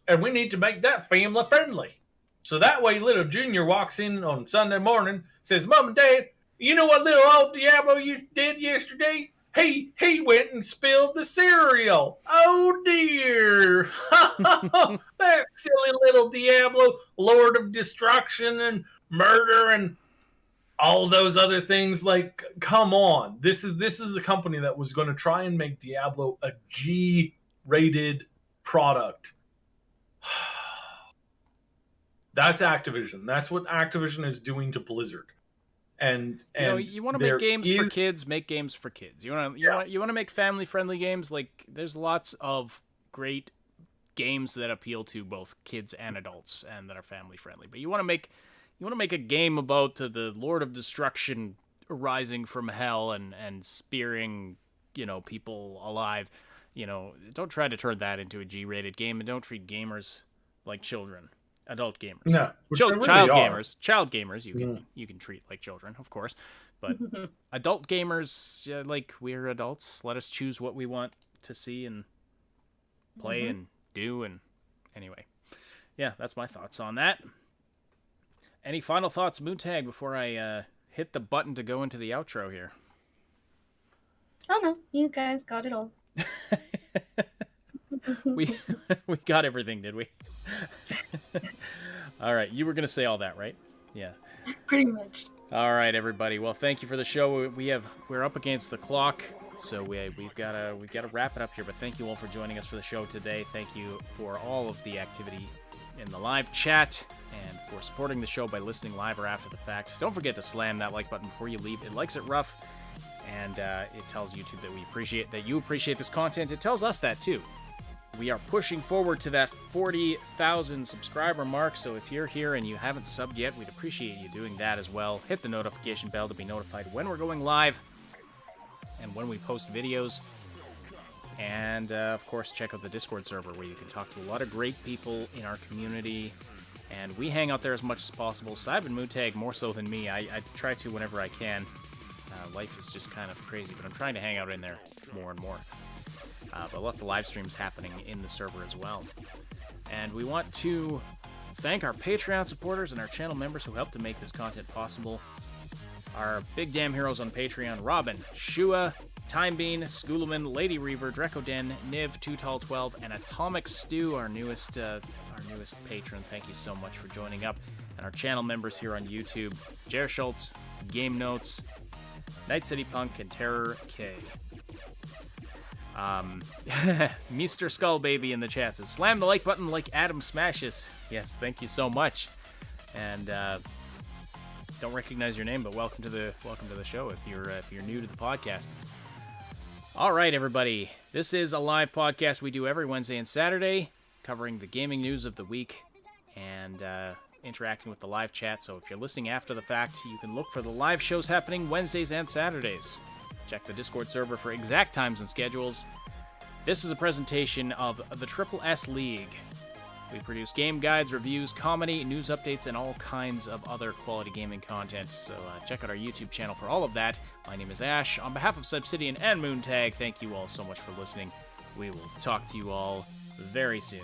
and we need to make that family-friendly. So that way little Junior walks in on Sunday morning, says, Mom and Dad, you know what little old Diablo you did yesterday? He went and spilled the cereal. Oh, dear. That silly little Diablo, Lord of Destruction and murder and all those other things. Like, come on. This is a company that was going to try and make Diablo a G-rated product. That's Activision. That's what Activision is doing to Blizzard. And
you want to make games for kids, make games for kids. You want to make family-friendly games. Like, there's lots of great games that appeal to both kids and adults and that are family-friendly. But you want to make a game about the Lord of Destruction rising from hell and spearing, people alive. don't try to turn that into a G-rated game, and don't treat gamers like children. Adult gamers.
No, which
child
they really are.
gamers, you can treat like children, of course, but adult gamers, like we're adults. Let us choose what we want to see and play and do. And anyway, yeah, that's my thoughts on that. Any final thoughts, Moontag, before I hit the button to go into the outro here?
Oh no, you guys got it all.
we got everything, did we? All right, you were gonna say all that, right? Yeah.
Pretty much.
All right, everybody. Well, thank you for the show. We're up against the clock, so we've got to wrap it up here. But thank you all for joining us for the show today. Thank you for all of the activity in the live chat and for supporting the show by listening live or after the fact. Don't forget to slam that like button before you leave. It likes it rough, and it tells YouTube that you appreciate this content. It tells us that too. We are pushing forward to that 40,000 subscriber mark, so if you're here and you haven't subbed yet, we'd appreciate you doing that as well. Hit the notification bell to be notified when we're going live and when we post videos. And, of course, check out the Discord server where you can talk to a lot of great people in our community. And we hang out there as much as possible. Cyb and Moontag more so than me. I try to whenever I can. Life is just kind of crazy, but I'm trying to hang out in there more and more. But lots of live streams happening in the server as well. And we want to thank our Patreon supporters and our channel members who help to make this content possible. Our big damn heroes on Patreon: Robin, Shua, Timebean, Schoolman, Lady Reaver, Drecoden, Niv, 2Tall12, and Atomic Stew, our newest patron. Thank you so much for joining up. And our channel members here on YouTube: Jer Schultz, Game Notes, Night City Punk, and Terror K. Mr. Skullbaby in the chat says, "Slam the like button like Adam smashes." Yes, thank you so much. And don't recognize your name, but welcome to the show if you're new to the podcast. All right, everybody, this is a live podcast we do every Wednesday and Saturday, covering the gaming news of the week and interacting with the live chat. So if you're listening after the fact, you can look for the live shows happening Wednesdays and Saturdays. Check the Discord server for exact times and schedules. This is a presentation of the Triple S League. We produce game guides, reviews, comedy, news updates, and all kinds of other quality gaming content. So check out our YouTube channel for all of that. My name is Ash. On behalf of Subsidian and Moontag, thank you all so much for listening. We will talk to you all very soon.